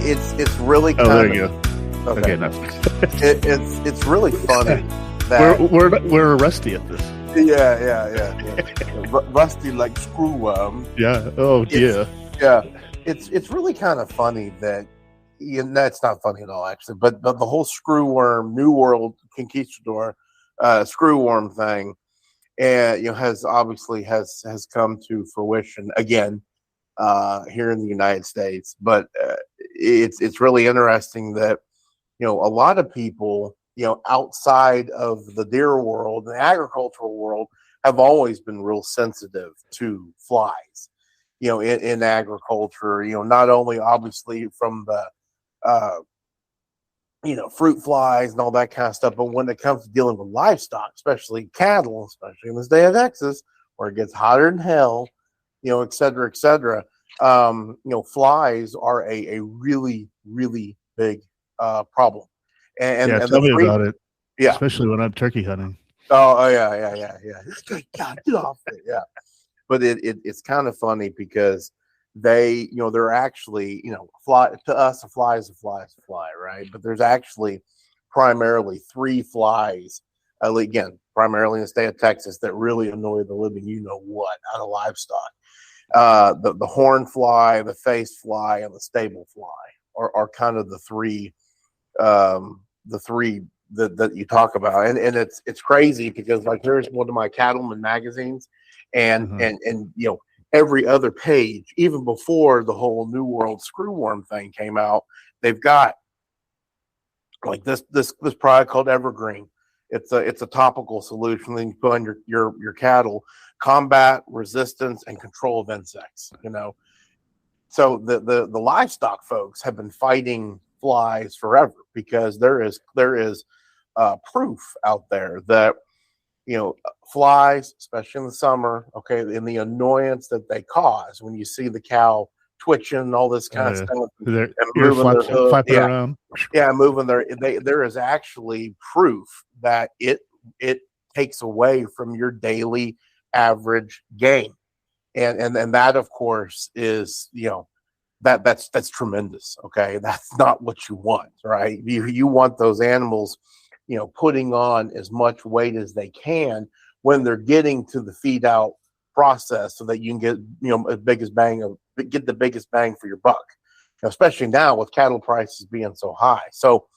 it's really kind Oh, of, there you go. okay. No. It's really funny that we're rusty at this. yeah. Rusty like Screwworm. Yeah. Oh, Yeah. It's really kind of funny that, that's not funny at all, actually. But the whole Screwworm New World Conquistador Screwworm thing, and has obviously has come to fruition again here in the United States. But it's really interesting that a lot of people outside of the deer world, the agricultural world, have always been real sensitive to flies. In agriculture, not only obviously from the fruit flies and all that kind of stuff, but when it comes to dealing with livestock, especially cattle, especially in this day of Texas, where it gets hotter than hell, et cetera, et cetera. Flies are a really, really big problem. And tell me about it. Yeah, especially when I'm turkey hunting. Oh yeah. God, get off it. Yeah, but it's kind of funny because they're actually, fly to us, a fly is a fly is a fly, right? But there's actually primarily three flies, again, primarily in the state of Texas, that really annoy the living what out of livestock. The horn fly, the face fly, and the stable fly are kind of the three that you talk about, and it's crazy because, like, here's one of my Cattleman magazines, and every other page, even before the whole New World Screwworm thing came out, they've got like this product called Evergreen. It's a topical solution that you put on your cattle, combat, resistance, and control of insects. So the livestock folks have been fighting flies forever because there is proof out there that flies, especially in the summer, okay, and the annoyance that they cause when you see the cow twitching and all this kind of stuff, and moving their hood, flapping around. Yeah, moving there is actually proof that it takes away from your daily average gain, and that, of course, is that's tremendous. Okay, that's not what you want, right? You want those animals putting on as much weight as they can when they're getting to the feed out process, so that you can get get the biggest bang for your buck, especially now with cattle prices being so high. So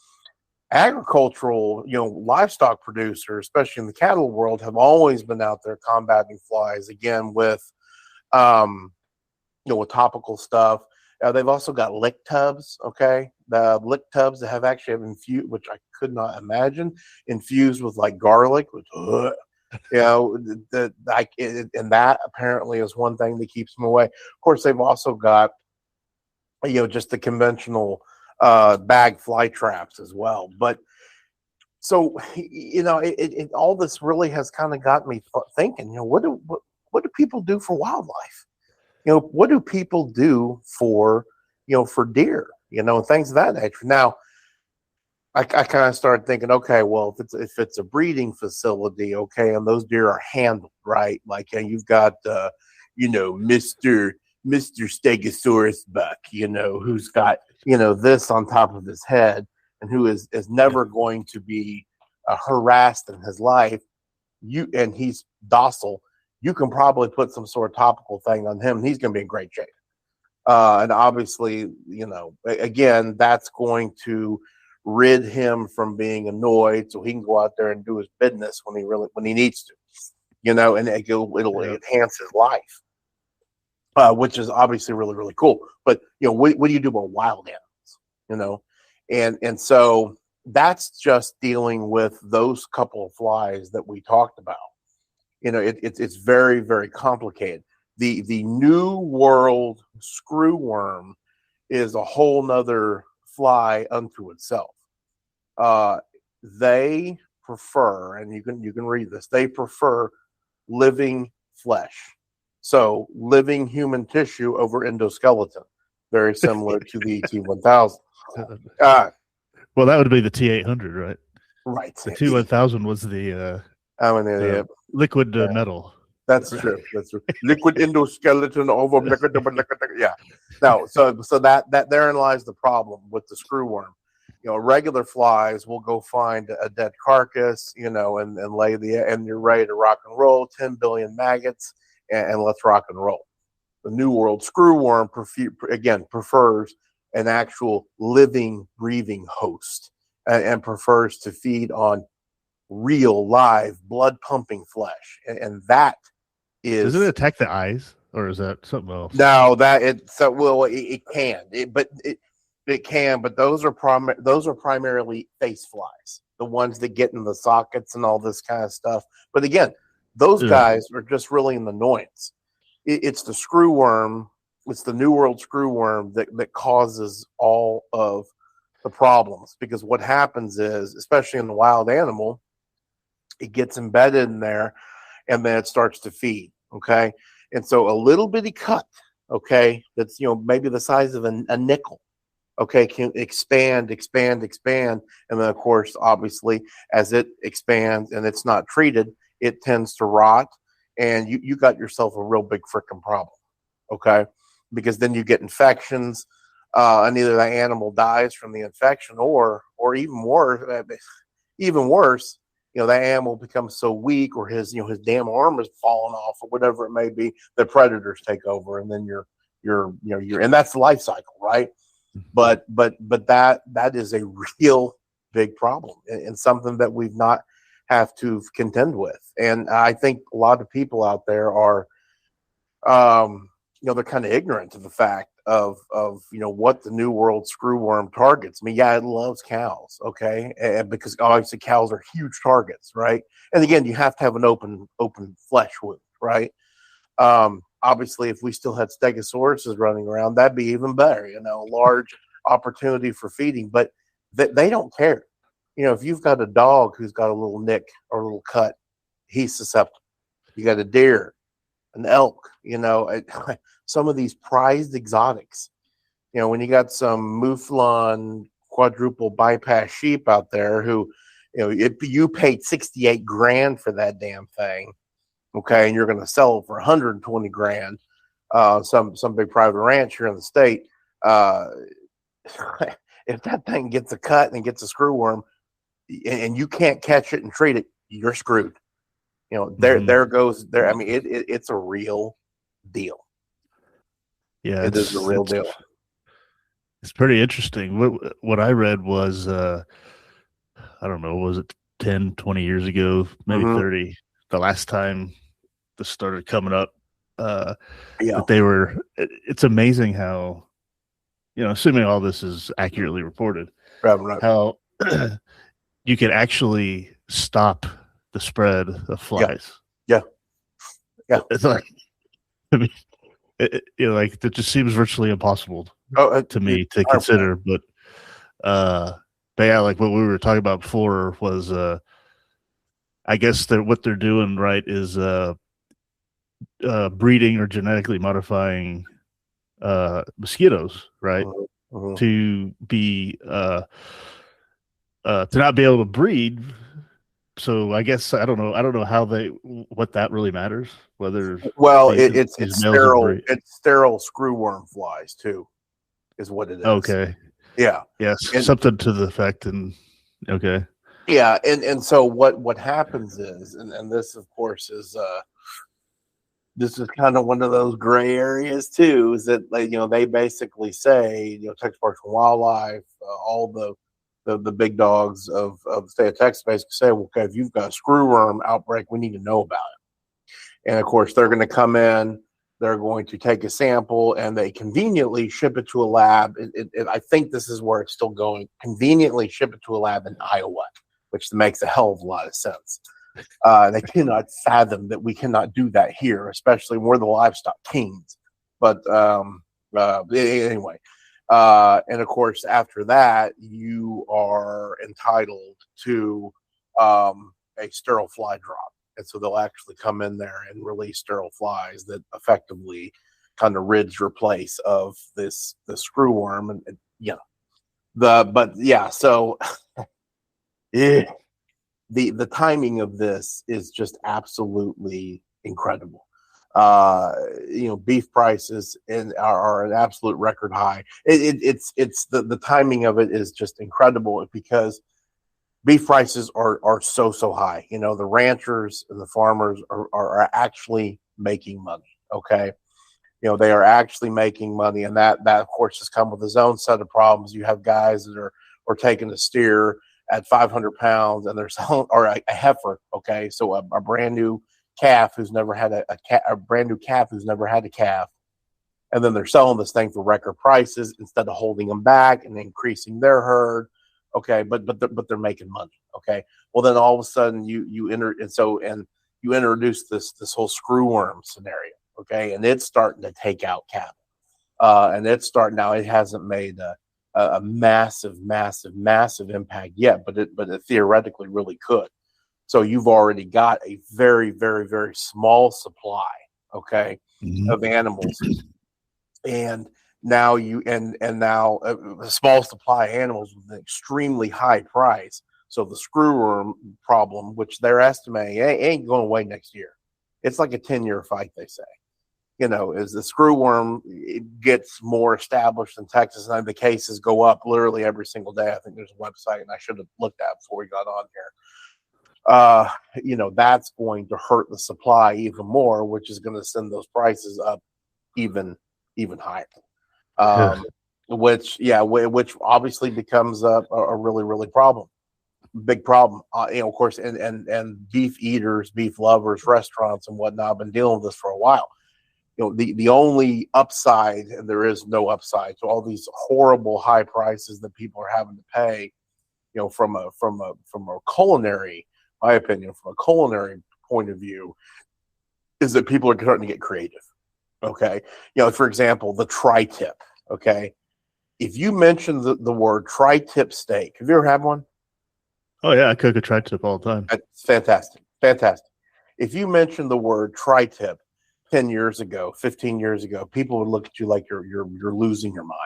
agricultural, livestock producers, especially in the cattle world, have always been out there combating flies, again, with with topical stuff. They've also got lick tubs, okay? The lick tubs that have infused, which I could not imagine, infused with like garlic, which, and that apparently is one thing that keeps them away. Of course, they've also got, just the conventional bag fly traps as well. But so, all this really has kind of got me thinking, what do people do for wildlife? What do people do for deer, things of that nature? Now, I kind of started thinking, okay, well, if it's a breeding facility, okay, and those deer are handled right, like, you've got, Mr. Stegosaurus buck, who's got, this on top of his head, and who is never going to be harassed in his life, and he's docile. You can probably put some sort of topical thing on him, and he's going to be in great shape. And obviously, again, that's going to rid him from being annoyed, so he can go out there and do his business when he needs to, and it'll enhance his life, which is obviously really, really cool. But what do you do about wild animals? And so that's just dealing with those couple of flies that we talked about. It's very, very complicated. The New World Screwworm is a whole nother fly unto itself. They prefer, and you can read this, they prefer living flesh. So living human tissue over endoskeleton, very similar to the T1000. Well, that would be the T800, right? Right. The T1000 was the I'm an idiot. Liquid metal. That's true. That's true. Liquid endoskeleton over. Yeah. No. So that therein lies the problem with the screwworm. Regular flies will go find a dead carcass, and lay and you're ready to rock and roll. 10 billion maggots, and let's rock and roll. The New World screwworm prefers an actual living, breathing host, and prefers to feed on real, live, blood pumping flesh, and that is. Does it attack the eyes, or is that something else? No, it can, it can, but those are primarily face flies, the ones that get in the sockets and all this kind of stuff. But again, those guys are just really an annoyance. It's the screwworm, it's the New World screwworm that causes all of the problems, because what happens is, especially in the wild animal, it gets embedded in there, and then it starts to feed. Okay, and so a little bitty cut, okay, that's maybe the size of a nickel, okay, can expand, and then of course, obviously, as it expands and it's not treated, it tends to rot, and you got yourself a real big freaking problem, okay, because then you get infections, and either the animal dies from the infection, or even worse, that animal becomes so weak, or his damn arm is falling off, or whatever it may be, the predators take over, and then you're and that's the life cycle, right? But that is a real big problem, and something that we've not have to contend with. And I think a lot of people out there are, they're kind of ignorant to the fact of what the New World screwworm targets. I mean, yeah, it loves cows, okay, and because obviously cows are huge targets, right? And again, you have to have an open flesh wound, right? Obviously, if we still had stegosauruses running around, that'd be even better, a large opportunity for feeding. But they don't care. If you've got a dog who's got a little nick or a little cut, he's susceptible. You got a deer, an elk, some of these prized exotics. When you got some Mouflon quadruple bypass sheep out there who, if you paid 68 grand for that damn thing, okay, and you're going to sell it for 120 grand, some big private ranch here in the state, if that thing gets a cut and gets a screwworm, and you can't catch it and treat it, you're screwed. There goes there. I mean, it's a real deal. Yeah, it is a real deal. It's pretty interesting. What I read was, I don't know, was it 10, 20 years ago, maybe 30, the last time this started coming up, that they were, it's amazing how, assuming all this is accurately reported, right. how you can actually stop the spread of flies. Yeah. It's like, I mean, like that just seems virtually impossible to me to consider. But yeah, like what we were talking about before was, I guess that what they're doing right is breeding or genetically modifying mosquitoes, right? To be to not be able to breed. So I guess I don't know how what that really matters. Whether it's sterile. It's sterile screwworm flies too, is what it is. Okay. Yeah. Yes. Something to the effect. And okay. Yeah, and so what happens is, and this of course is this is kind of one of those gray areas too, is that they basically say Texas Parks and Wildlife, all the big dogs of the state of Texas basically say, well, okay, if you've got a screwworm outbreak, we need to know about it. And of course, they're going to come in, they're going to take a sample, and they conveniently ship it to a lab. I think this is where it's still going. Conveniently ship it to a lab in Iowa, which makes a hell of a lot of sense. They cannot fathom that we cannot do that here, especially when we're the livestock kings. But anyway. And of course, after that, you are entitled to a sterile fly drop. And so they'll actually come in there and release sterile flies that effectively kind of rids your place of the screwworm. And so the timing of this is just absolutely incredible. Beef prices are an absolute record high. It's the timing of it is just incredible because beef prices are so high. The ranchers and the farmers are actually making money. Okay. They are actually making money, and that of course has come with its own set of problems. You have guys that are taking a steer at 500 pounds and they're selling, or a heifer. Okay. So a brand new calf who's never had a brand new calf who's never had a calf, and then they're selling this thing for record prices instead of holding them back and increasing their herd. Okay, but they're making money. Okay, well then all of a sudden you introduce this whole screwworm scenario. Okay, and it's starting to take out cattle, and it's starting now. It hasn't made a massive impact yet, but it theoretically really could. So you've already got a very, very, very small supply, okay, of animals, and now a small supply of animals with an extremely high price. So the screwworm problem, which they're estimating ain't going away next year. It's like a 10-year fight, they say. As the screwworm gets more established in Texas, and the cases go up literally every single day. I think there's a website, and I should have looked at before we got on here. That's going to hurt the supply even more, which is going to send those prices up even higher. Which obviously becomes a really, really big problem. Of course, and beef eaters, beef lovers, restaurants and whatnot have been dealing with this for a while. The only upside, and there is no upside to all these horrible high prices that people are having to pay, from a culinary, my opinion, from a culinary point of view, is that people are starting to get creative. Okay. For example, the tri-tip. Okay. If you mention the word tri-tip steak, have you ever had one? Oh yeah, I cook a tri-tip all the time. That's fantastic. Fantastic. If you mention the word tri-tip 10 years ago, 15 years ago, people would look at you like you're losing your mind.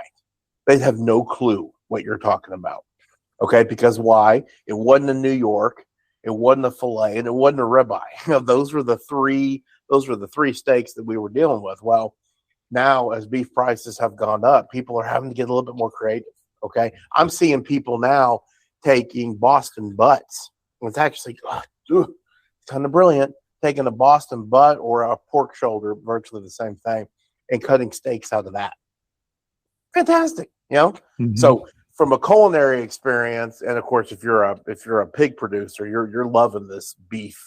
They'd have no clue what you're talking about. Okay. Because why? It wasn't in New York. It wasn't a filet, and it wasn't a ribeye. Those were the three steaks that we were dealing with. Well, now as beef prices have gone up, people are having to get a little bit more creative. Okay, I'm seeing people now taking Boston butts. It's actually kind of brilliant. Taking a Boston butt or a pork shoulder, virtually the same thing, and cutting steaks out of that. Fantastic, Mm-hmm. So from a culinary experience, and of course, if you're a pig producer, you're loving this beef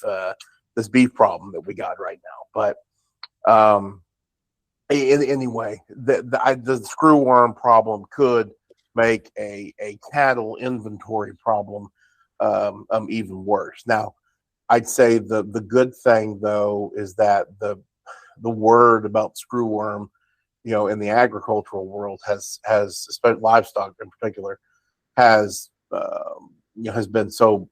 problem that we got right now. But anyway, the screwworm problem could make a cattle inventory problem even worse. Now, I'd say the good thing though is that the word about screwworm, in the agricultural world has especially livestock in particular, has been so,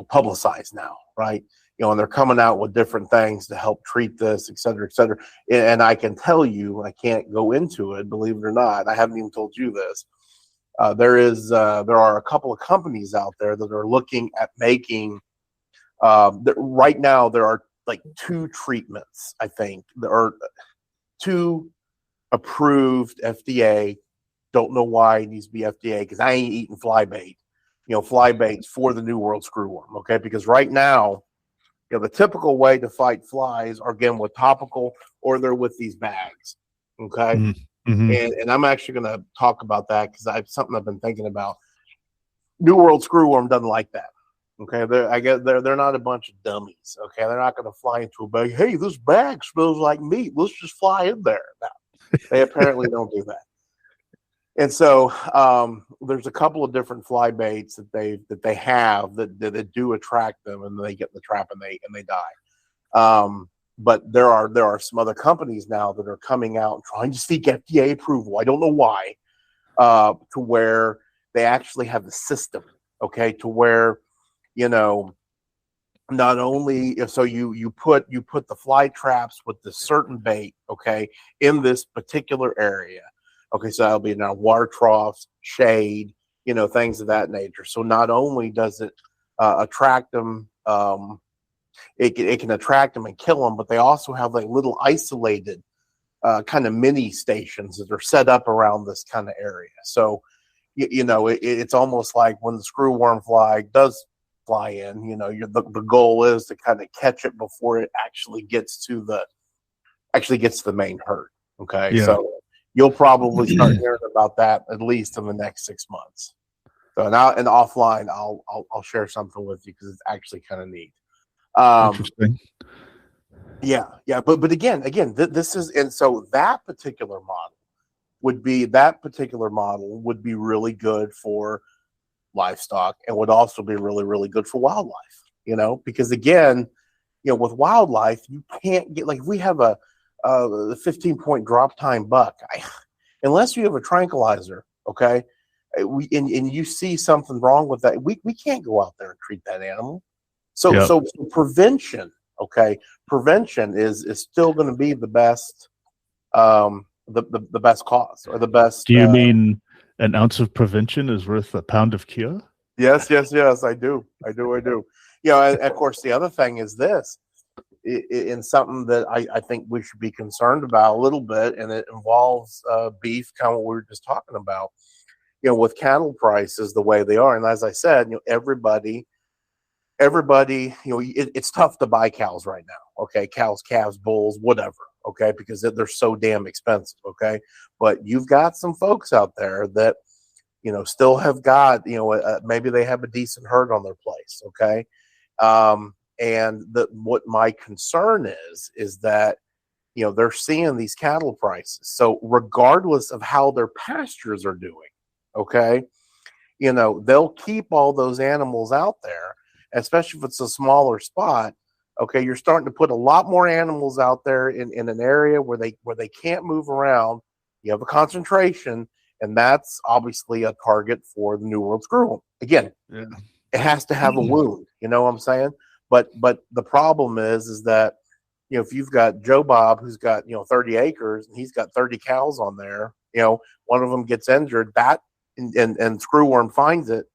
publicized now, right? And they're coming out with different things to help treat this, et cetera, et cetera. And I can tell you, I can't go into it, believe it or not. I haven't even told you this. There are a couple of companies out there that are looking at making, right now there are like 2 treatments, I think. There are 2 approved FDA. Don't know why it needs to be FDA, because I ain't eating fly bait. Fly baits for the New World screwworm. Okay, because right now, the typical way to fight flies are again with topical, or they're with these bags. Okay, mm-hmm. and I'm actually going to talk about that because something I've been thinking about. New World screwworm doesn't like that. Okay, I guess they're not a bunch of dummies. Okay, they're not going to fly into a bag. Hey, this bag smells like meat. Let's just fly in there. No. They apparently don't do that. And so there's a couple of different fly baits that they have that do attract them, and they get in the trap and they die. But there are some other companies now that are coming out and trying to seek FDA approval. I don't know why, to where they actually have the system, okay, to where not only so you put the fly traps with the certain bait, okay, in this particular area, okay, so that'll be now water troughs, shade, things of that nature. So not only does it attract them it can attract them and kill them, but they also have like little isolated kind of mini stations that are set up around this kind of area. So, it's almost like when the screwworm fly does fly in, the goal is to kind of catch it before it actually gets to the main herd. Okay. Yeah. So you'll probably start hearing about that at least in the next 6 months. So now and offline, I'll share something with you because it's actually kind of neat. Interesting. Yeah. But again, this is, and so that particular model would be really good for livestock and would also be really, really good for wildlife, because again, with wildlife, you can't get, like, if we have a 15-point drop time buck, unless you have a tranquilizer, okay, and you see something wrong with that, we can't go out there and treat that animal. So prevention, okay, prevention is still going to be the best, the best cause or the best. Do you mean an ounce of prevention is worth a pound of cure? Yes, I do. And of course, the other thing is this, in something that I think we should be concerned about a little bit, and it involves beef, kind of what we were just talking about, with cattle prices the way they are. And as I said, everybody, it's tough to buy cows right now. Okay. Cows, calves, bulls, whatever. Okay. Because they're so damn expensive. Okay. But you've got some folks out there that, still have got, maybe they have a decent herd on their place. Okay. And what my concern is that, they're seeing these cattle prices. So regardless of how their pastures are doing, okay, they'll keep all those animals out there, especially if it's a smaller spot. Okay, you're starting to put a lot more animals out there in an area where they can't move around. You have a concentration, and that's obviously a target for the New World screwworm. Again, It has to have a wound. You know what I'm saying? But the problem is that if you've got Joe Bob who's got 30 acres and he's got 30 cows on there, one of them gets injured, that and screwworm finds it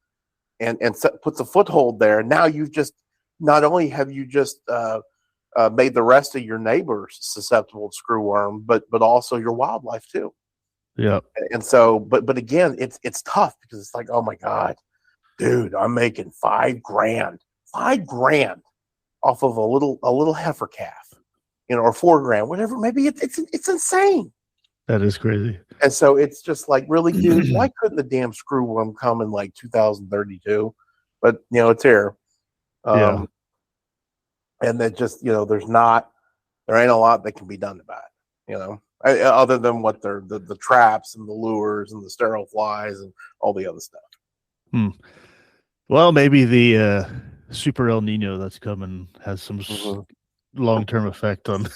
and puts a foothold there. Now you've just not only have you just made the rest of your neighbors susceptible to screwworm, but also your wildlife too. Yeah. And so, but again, it's tough because it's like, oh my God, dude, I'm making $5,000 off of a little heifer calf, or $4,000, whatever. Maybe it's insane. That is crazy. And so it's just like, really, dude, why couldn't the damn screwworm come in like 2032? But it's here. And that just, there ain't a lot that can be done about it, other than what the traps and the lures and the sterile flies and all the other stuff. Well, maybe the super El Nino that's coming has some long-term effect on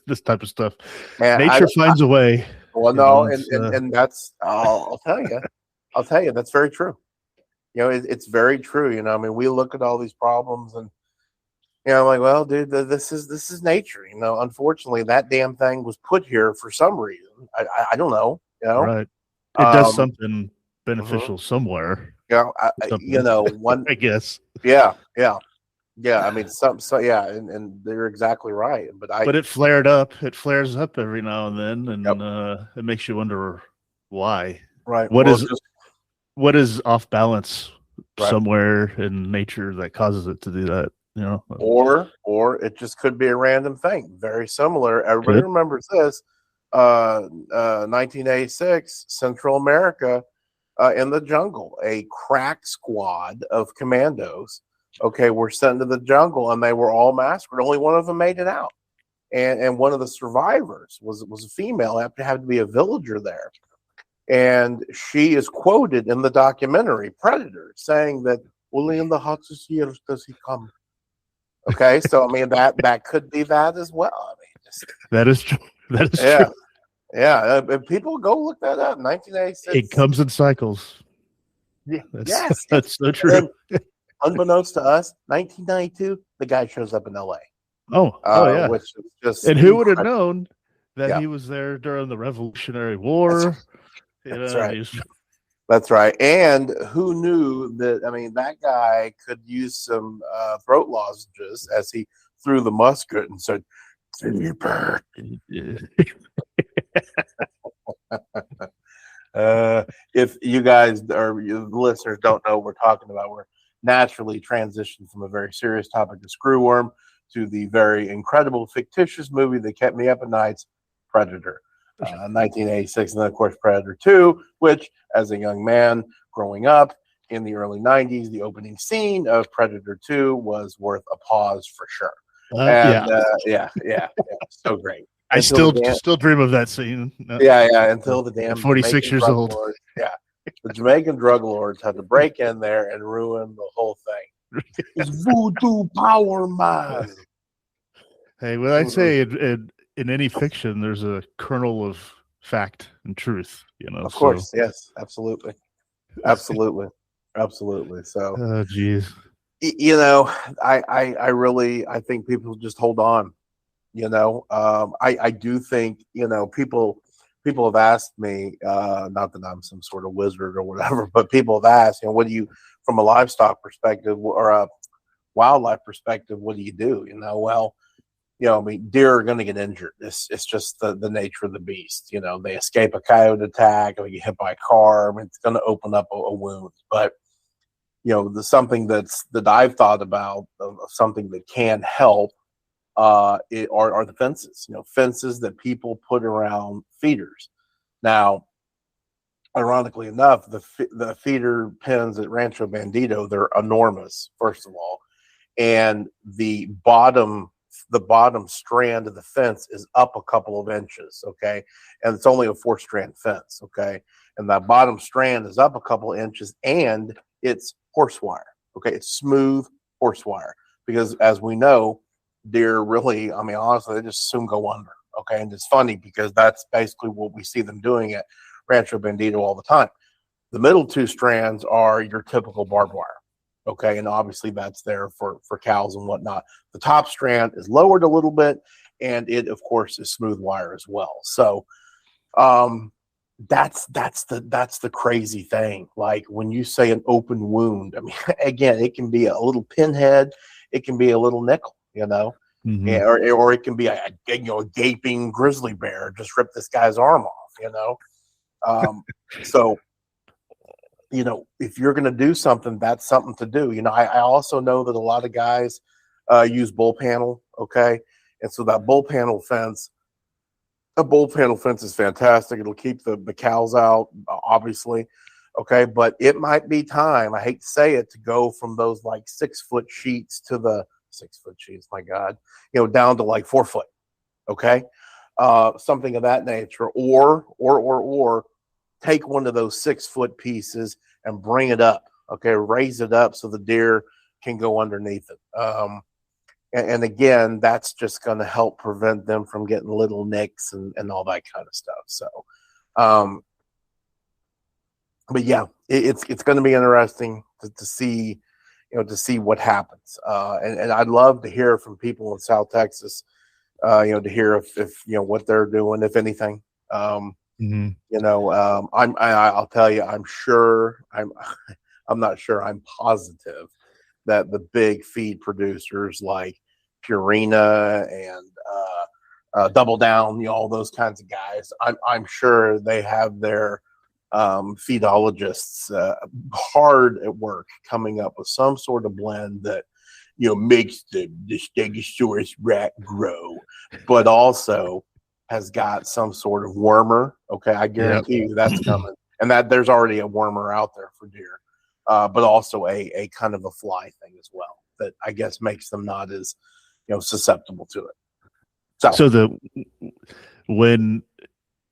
this type of stuff. Man, Nature finds a way. Well, no, and that's, I'll tell you, that's very true. It's very true. We look at all these problems and, I'm like, well, dude, this is nature. Unfortunately, that damn thing was put here for some reason. I don't know. Right. It does something beneficial somewhere. One, I guess. Yeah. And they're exactly right. But it flared up. It flares up every now and then, and it makes you wonder why. Right. What is off balance somewhere in nature that causes it to do that? Or it just could be a random thing. Very similar. Everybody remembers this. 1986, Central America, in the jungle, a crack squad of commandos, were sent to the jungle, and they were all massacred. Only one of them made it out, and one of the survivors was a female. Had to be a villager there, and she is quoted in the documentary Predator saying that only in the hottest years does he come. Okay, so that could be that as well. That is true. That is true. Yeah. People go look that up. 1986. It comes in cycles. Yeah, that's so true. And unbeknownst to us, 1992, the guy shows up in LA. Oh yeah. Which is just, and who would have known that he was there during the Revolutionary War? That's right. That's right. And who knew that? That guy could use some throat lozenges as he threw the musket and said, "Sleeper." If you guys or you listeners don't know what we're talking about, we're naturally transitioned from a very serious topic of Screwworm to the very incredible fictitious movie that kept me up at nights, Predator, 1986, and then of course Predator 2, which as a young man growing up in the early 90s, the opening scene of Predator 2 was worth a pause for sure. Yeah, so great. I still dream of that scene. Until the damn 46 Jamaican years drug old. lords, the Jamaican drug lords had to break in there and ruin the whole thing. It's voodoo power, man. Hey, when I say in any fiction, there's a kernel of fact and truth. Of course, yes, absolutely. So, oh, geez. I really think people just hold on. I do think people have asked me, not that I'm some sort of wizard or whatever, but people have asked, what do you, from a livestock perspective or a wildlife perspective, what do you do? Well, deer are going to get injured. It's just the nature of the beast. They escape a coyote attack or get hit by a car. It's going to open up a wound. But something that I've thought about of something that can help are the fences. Fences that people put around feeders. Now, ironically enough, the feeder pens at Rancho Bandito, they're enormous. First of all, and the bottom strand of the fence is up a couple of inches, okay? And it's only a 4-strand fence, okay? And that bottom strand is up a couple of inches, and it's horse wire, okay? It's smooth horse wire, because as we know, deer really, honestly, they just soon go under, okay? And it's funny because that's basically what we see them doing at Rancho Bandito all the time. The middle 2 strands are your typical barbed wire. Okay, and obviously that's there for cows and whatnot. The top strand is lowered a little bit, and it, of course, is smooth wire as well. So, that's the crazy thing. Like when you say an open wound, again, it can be a little pinhead, it can be a little nickel, Mm-hmm. or it can be a gaping grizzly bear just rip this guy's arm off, so. If you're going to do something, that's something to do. I also know that a lot of guys use bull panel, okay? And so that bull panel fence is fantastic. It'll keep the cows out, obviously, okay? But it might be time, I hate to say it, to go from those like 6-foot sheets to the 6-foot sheets, my God, down to like 4 foot, okay? Something of that nature, or take one of those 6-foot pieces and bring it up, okay? Raise it up so the deer can go underneath it. And again, that's just going to help prevent them from getting little nicks and all that kind of stuff. So, but yeah, it's going to be interesting to see, what happens. And I'd love to hear from people in South Texas, to hear if what they're doing, if anything. Mm-hmm. I'll tell you, I'm not sure, I'm positive that the big feed producers like Purina and Double Down, all those kinds of guys, I'm sure they have their feedologists hard at work coming up with some sort of blend that makes the Stegosaurus rat grow, but also has got some sort of wormer. Okay, I guarantee you that's coming, and that there's already a wormer out there for deer, but also a kind of a fly thing as well that I guess makes them not as susceptible to it. So when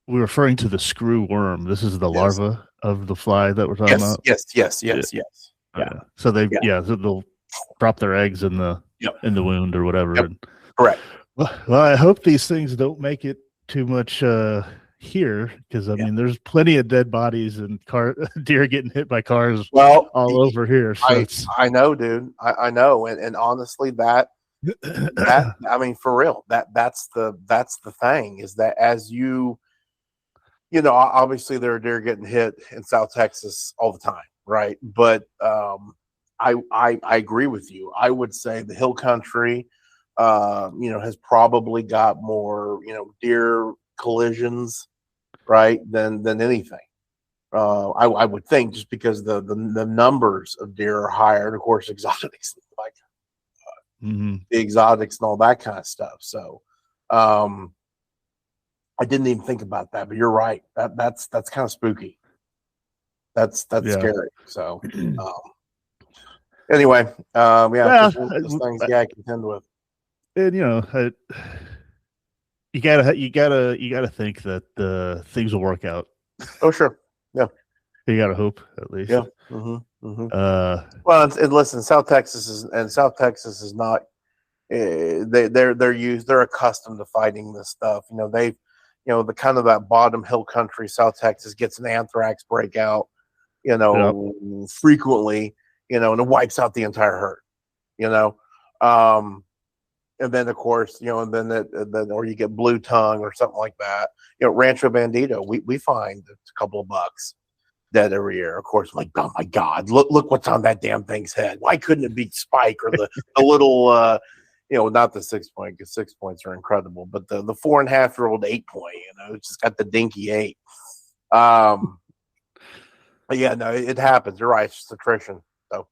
we're referring to the screw worm, this is the larva of the fly that we're talking about. Yes. Yeah. So they'll drop their eggs in the wound or whatever. Yep. Correct. Well, I hope these things don't make it too much here, because I mean, there's plenty of dead bodies and deer getting hit by cars all over here. So I know, dude. I know, and honestly, that I mean, for real, that's the thing, is that as obviously there are deer getting hit in South Texas all the time, right? But I agree with you. I would say the hill country, has probably got more, deer collisions, right, than anything. I would think, just because the numbers of deer are higher, and of course exotics, like the exotics and all that kind of stuff. So I didn't even think about that, but you're right. That's kind of spooky. That's scary. So anyway, Well, those things, I contend with. And you gotta think that things will work out. Oh, sure. Yeah. You gotta hope, at least. Yeah. Well, and listen, South Texas is not. They're accustomed to fighting this stuff. The kind of that bottom hill country, South Texas, gets an anthrax breakout, frequently, and it wipes out the entire herd. And then, of course, or you get blue tongue or something like that. Rancho Bandito, we find a couple of bucks dead every year. Of course, I'm like, oh my God, look what's on that damn thing's head. Why couldn't it be Spike or the little, not the 6 point, because 6 points are incredible, but the 4.5-year-old 8 point, it's just got the dinky 8. But yeah, no, it happens. You're right. It's just attrition. So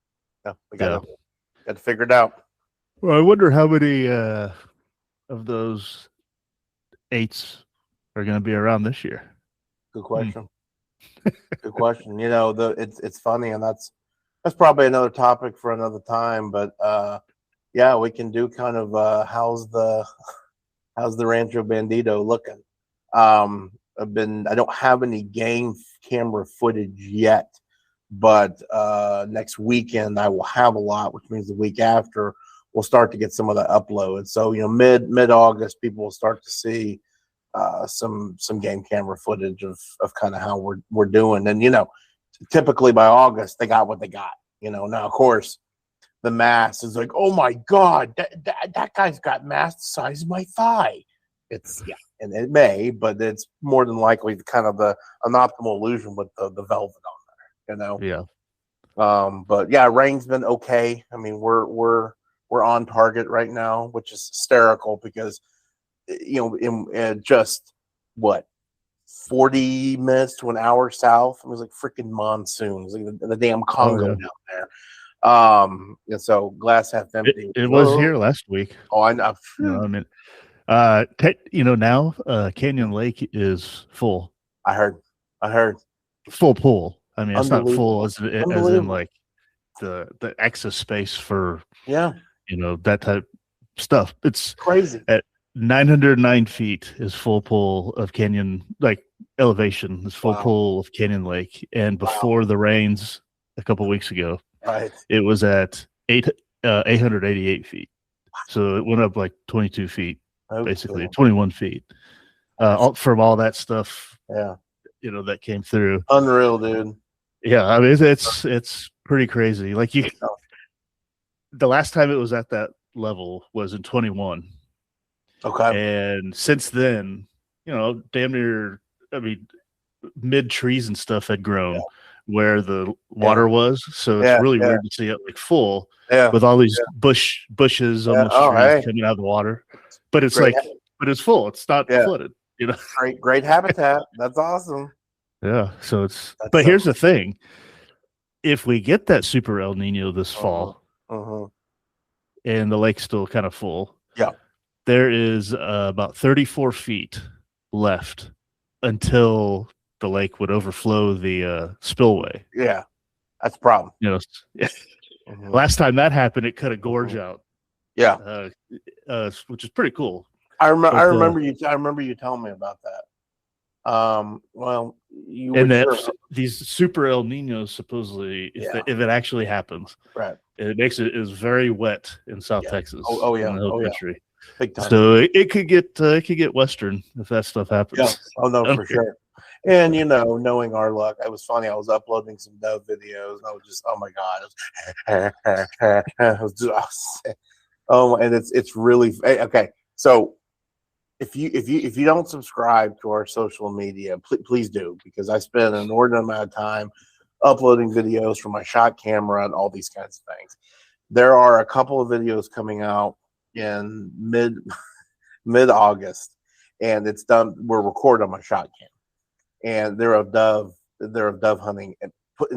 we got to figure it out. Well, I wonder how many of those 8s are going to be around this year. Good question. Good question. It's funny, and that's probably another topic for another time. But we can do kind of how's the Rancho Bandito looking. I don't have any game camera footage yet, but next weekend I will have a lot, which means the week after we'll start to get some of that uploaded. So mid August, people will start to see some game camera footage of kind of how we're doing. And typically by August they got what they got. Now of course the mass is like, oh my God, that guy's got mass the size of my thigh. It's and it may, but it's more than likely kind of an optimal illusion with the velvet on there. Yeah. But yeah, rain's been okay. I mean, we're on target right now, which is hysterical because in just 40 minutes to an hour south, it was like freaking monsoon. It was like the damn Congo down there. And so glass half empty. It was here last week. Oh, I know. Now Canyon Lake is full. I heard full pool. I mean, it's not full as in like the excess space for that type of stuff. It's crazy. At 909 feet is full pool of Canyon, like elevation is full pool of Canyon Lake, and before the rains a couple weeks ago, it was at 888 feet. So it went up like 22 feet, basically 21 feet from all that stuff. Yeah, that came through. Unreal, dude. Yeah, I mean it's pretty crazy. Like the last time it was at that level was in 21. Okay. And since then, damn near, I mean, mid trees and stuff had grown where the water was. So it's really weird to see it like full with all these bushes, almost trees coming out of the water. But it's but it's full. It's not flooded. Great habitat. That's awesome. Yeah. So but here's the thing. If we get that super El Nino this fall and the lake's still kind of full, there is about 34 feet left until the lake would overflow the spillway. Yeah, that's a problem. Last time that happened, it cut a gorge out. Yeah, which is pretty cool. I remember you telling me about that. Well, these super El Ninos supposedly, if it actually happens, it makes it is very wet in South Texas. Oh yeah, in the hill country. Big time. So it could get western if that stuff happens. Yeah. Oh no, for sure. And knowing our luck, it was funny. I was uploading some dove videos, and I was just, oh my God, and it's really okay. So if you don't subscribe to our social media, please do, because I spend an inordinate amount of time uploading videos from my shot camera and all these kinds of things. There are a couple of videos coming out in mid August, and it's done. We're recording on my shot cam, and they're of dove hunting, and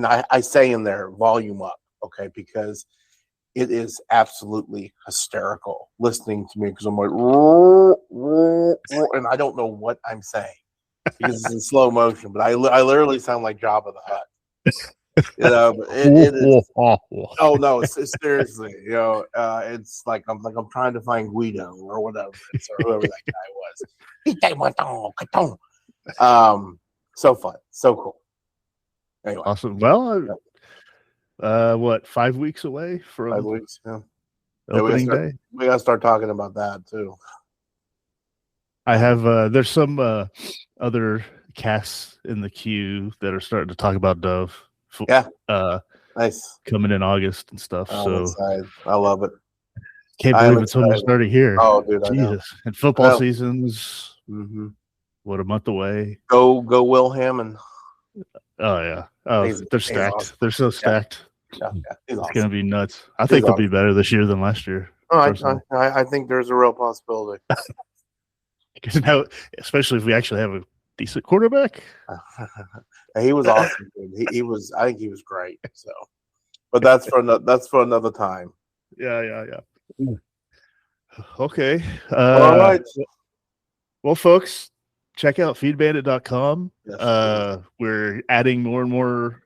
I say in there volume up, okay, because it is absolutely hysterical listening to me because I'm like, and I don't know what I'm saying because it's in slow motion, but I literally sound like Jabba the Hutt. It is. Oh no, it's seriously, it's like I'm trying to find Guido or whatever, or whoever that guy was. So fun, so cool. Anyway, awesome. Well, what, 5 weeks away from 5 weeks? Yeah. Opening day. We gotta start talking about that too. I have there's some other casts in the queue that are starting to talk about dove. Yeah. Nice. Coming in August and stuff. So I love it. Can't believe it's almost started here. Oh, dude, Jesus! And football season's what, a month away. Go Wilhelm and. Oh yeah. Oh, they're stacked. Awesome. They're so stacked. Yeah. It's awesome. Gonna be nuts. I think they'll be better this year than last year. Oh, I think there's a real possibility. Because now, especially if we actually have a decent quarterback. He was awesome. He was. I think he was great. So, but that's for another time. Yeah. Okay. All right. Well, folks, check out feedbandit.com. Yes, we're adding more and more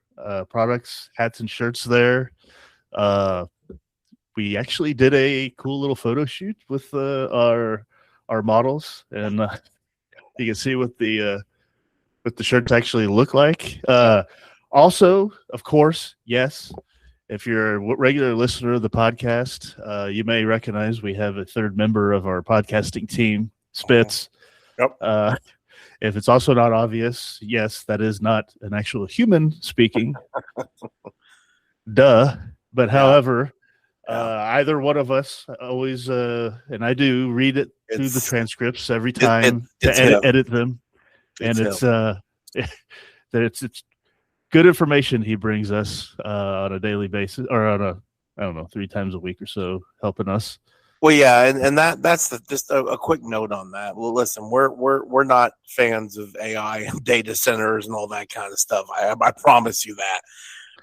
products, hats and shirts there. We actually did a cool little photo shoot with our models, and you can see what the shirts actually look like. Also, of course, yes, if you're a regular listener of the podcast, you may recognize we have a third member of our podcasting team, Spitz. Yep. If it's also not obvious, yes, that is not an actual human speaking. Duh. But however, either one of us always, and I do read it through the transcripts every time to edit them. It's good information he brings us on a daily basis, or on I don't know, 3 times a week or so, helping us. Well, yeah, and that's just a quick note on that. Well, listen, we're not fans of AI and data centers and all that kind of stuff. I promise you that.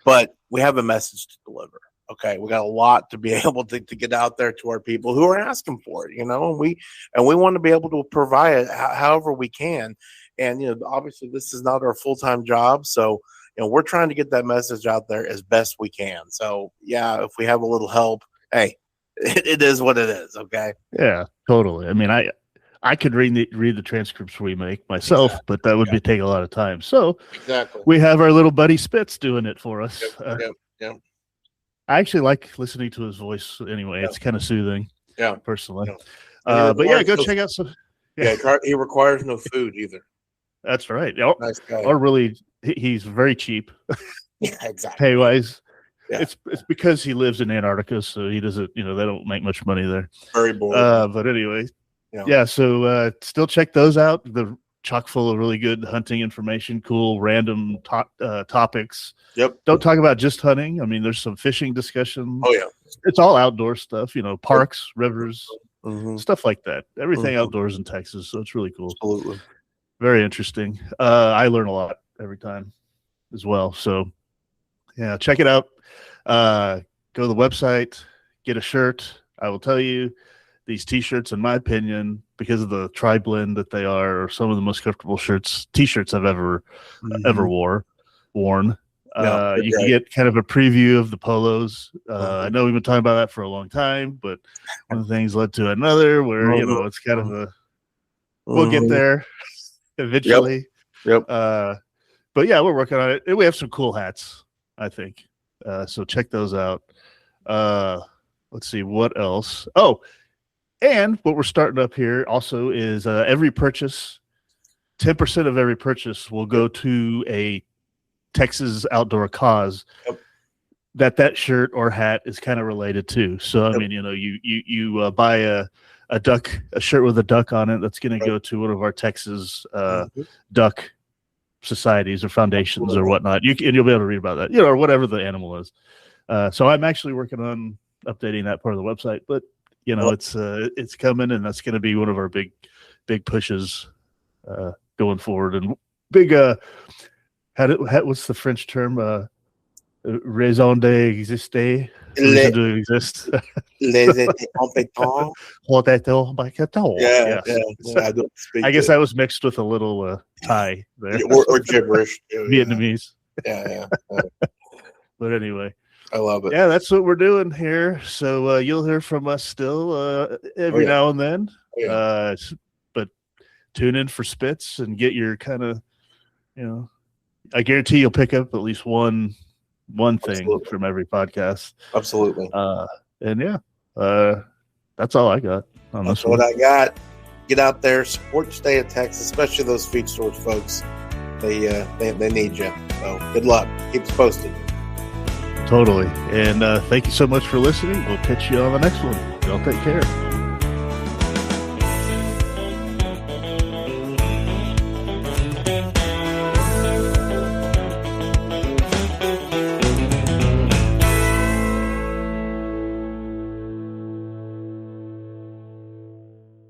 But we have a message to deliver. Okay, we got a lot to be able to get out there to our people who are asking for it, and we want to be able to provide it however we can. And obviously this is not our full-time job, so we're trying to get that message out there as best we can. So yeah, if we have a little help, hey, it is what it is. Okay. Yeah, totally. I mean, I could read the transcripts we make myself, but that would take a lot of time. So we have our little buddy Spitz doing it for us. Yep. I actually like listening to his voice anyway. It's kind of soothing. Yeah, personally. But yeah, go check out some. Yeah, he requires no food either. That's right. Nice guy. Or really, he's very cheap. Yeah, exactly. Pay wise. Yeah. It's because he lives in Antarctica, so he doesn't. They don't make much money there. Very boring. But anyway, yeah. So still check those out. They're chock full of really good hunting information, cool random topics. Yep. Don't talk about just hunting. I mean, there's some fishing discussion. Oh yeah. It's all outdoor stuff. Parks, rivers, stuff like that. Everything outdoors in Texas. So it's really cool. Absolutely. Very interesting. I learn a lot every time as well. So yeah, check it out. Go to the website, get a shirt. I will tell you, these t-shirts, in my opinion, because of the tri-blend that they are some of the most comfortable t-shirts I've ever worn. You can get kind of a preview of the polos. I know we've been talking about that for a long time, but one things led to another where, it's kind of we'll get there eventually. Yep. But yeah, we're working on it. And we have some cool hats, I think. So check those out. Let's see what else. Oh, and what we're starting up here also is every purchase, 10% of every purchase will go to a Texas outdoor cause that shirt or hat is kind of related to. So I mean, you buy a shirt with a duck on it, that's going to go to one of our Texas duck societies or foundations or whatnot. You'll be able to read about that, or whatever the animal is. So I'm actually working on updating that part of the website, but you know, it's coming, and that's going to be one of our big pushes going forward. And big what's the French term? Raison d'exister. Reason to exist. Les compétents. Yeah. I don't speak. I guess that was mixed with a little Thai there, or gibberish, Vietnamese. Yeah. But anyway, I love it. Yeah, that's what we're doing here. So you'll hear from us still every now and then. But tune in for spits and get your kind of, you know, I guarantee you'll pick up at least one thing from every podcast. Absolutely. And that's all I got on that's this one. What I got. Get out there, support your state of Texas, especially those feed stores, folks. They need you. So good luck. Keep us posted. Totally. And thank you so much for listening. We'll catch you on the next one. Y'all take care.